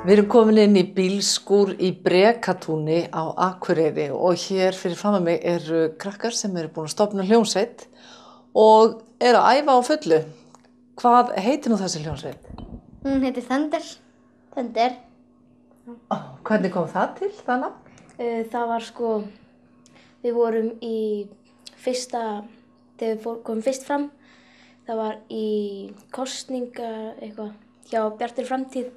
Við erum komin inn í bílskúr í Brekatúni á Akureyri og hér fyrir fram að mig eru krakkar sem eru búin að stofna hljómsveit og eru að æfa á fullu. Hvað heitir nú þessi hljómsveit? Hún heitir Thunder. Thunder. Hvernig kom það til, það nafn? Það var við vorum í þegar við komum fyrst fram, það var í kosninga eitthvað hjá Bjartri framtíð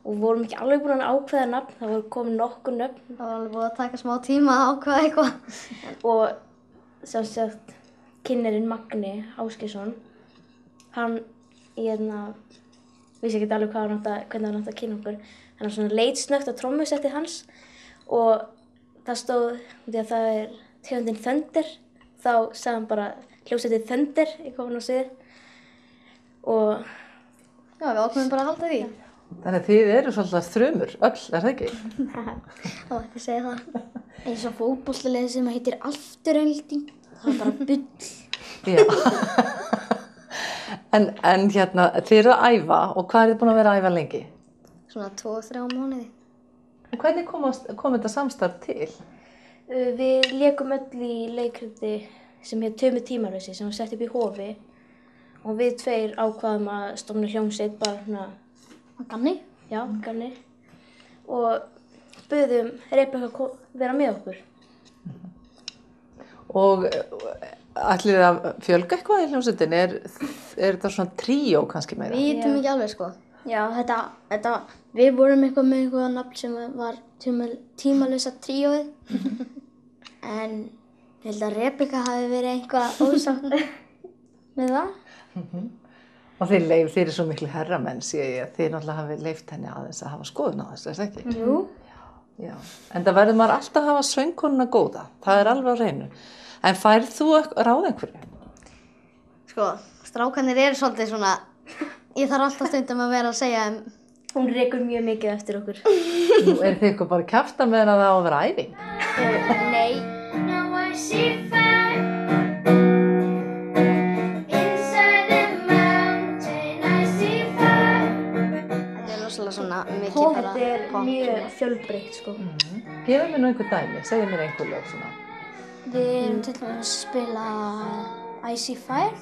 og vorum ekki alveg búin að ákveða nafn, það voru komin nokkur nöfn. Það var alveg búin að taka smá tíma að ákveða eitthvað. Og sem sagt, kynnirinn Magni Ásgeirsson, hann vissi ekki alveg hvernig hann átti að kynna okkur. Hann var svona leitsnögt á trommusettið hans og það stóð, því að það er tegundin Thunder, þá sagði hann bara hljómsveitin Thunder eitthvað hann á sig. Og já, við ákveðum bara að halda því. Þannig að þið eru svolítið þrumur, öll, er það ekki? Það var ekki að segja það. Eins og fótboltaliðið sem heitir Afturelding, það var bara bull. Já. En þið eru að æfa og hvað er þið búin að vera að æfa lengi? Svona 2-3 mánuði. Og hvernig kom þetta samstarf til? Við lékum öll í leikriti sem heit Tumi tímalausi sem var sett upp í Hofi og við tveir ákvaðum að stofna hljómsveit bara svona Ganni? Já, Ganni. Og buðum Rebekka að vera með okkur. Og ætlið þið að fjölga eitthvað í hljómsveitinni? Er þetta svona tríó kannski meira? Við vitum ekki alveg Já, við vorum eitthvað með eitthvað nafn sem var tímalausa tríóið. En ég held að Rebekka hafi verið eitthvað ósátt með það. Og þið eru svo miklu herramenn, sé ég, að þið náttúrulega hafi leyft henni aðeins að hafa skoðun á þessu, er það ekki? Jú. Já. En það verður maður alltaf að hafa söngkonuna góða, það er alveg á hreinu. En færð þú ráð einhverju? Strákarnir eru svolítið svona, ég þarf alltaf stundum að vera að segja hún rekur mjög mikið eftir okkur. Nú, eru þið eitthvað bara að kjafta með það að vera æfing? Nei. Þetta er mjög fjölbreytt, Gefðu mér nú einhver dæmi, segðu mér einhver lög svona. Við erum til dæmis að spila Icy Fire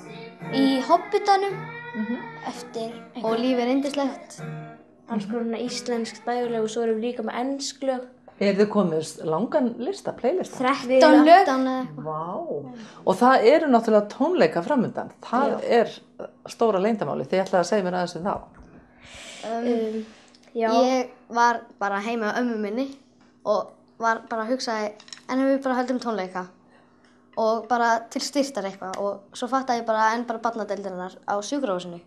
í Hobbitanum eftir og lífið er yndislegt. Alls konar íslensk dægurlög og svo erum við líka með ensk lög. Þið komið langan lista, playlist? 13 lög. Vá. Og það eru náttúrulega tónleika framundan. Það er stóra leyndarmáli. Þið ætlaði að segja mér aðeins þá. Ég var bara heima á ömmu minni og var bara að hugsa en ef við bara höldum tónleika og bara til styrktar eitthvað og svo fattaði ég bara barnadeildarinnar á sjúkrahúsinu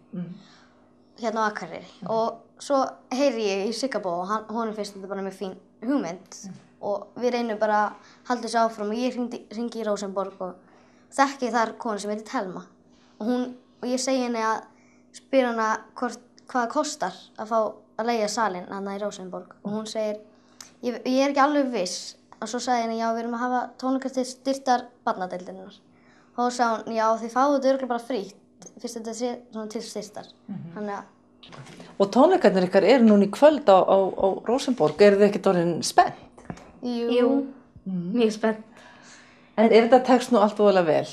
hérna á Akureyri og svo heyri ég í Siggabó og honum finnst þetta bara mjög fín hugmynd og við reynum bara að halda þessu áfram og ég hringi í Rósenborg og þekki þar konu sem heitir Telma og ég segi henni að spyr hana hvað það kostar að fá að leigja salinn þarna í Rósenborg og hún segir, ég er ekki alveg viss og svo sagði henni, já við erum að hafa tónleika til styrktar barnadeildarinnar og þá sagði hún, já þið fáið þetta örugglega bara frítt fyrst þetta sé svona til styrktar Og tónleikarnir ykkar eru núna í kvöld á Rósenborg, eru þið ekkert orðin spennt? Jú, mjög spennt. En ef þetta tekst nú allt voðalega vel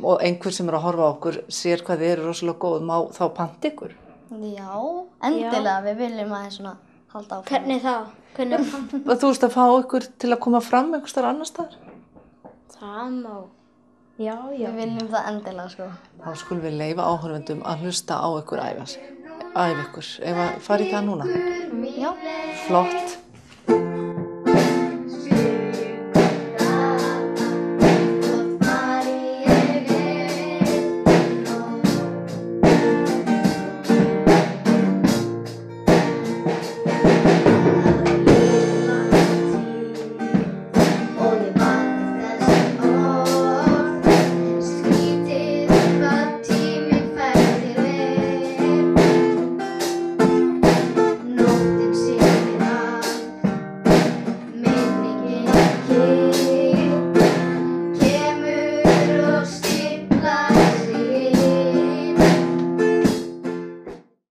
og einhver sem er að horfa á okkur sér hvað þið eru rosalega góð, má þá panta ykkur? Já, endilega, við viljum aðeins svona halda áfram. Hvernig það? Hvernig panta? Þú veist að fá ykkur til að koma fram einhvers staðar annars staðar? Það má. Já. Við viljum það endilega, Þá skulum við leyfa áhorfendum að hlusta á ykkur æfa ykkur. Ef að fara í það núna? Já. Flott.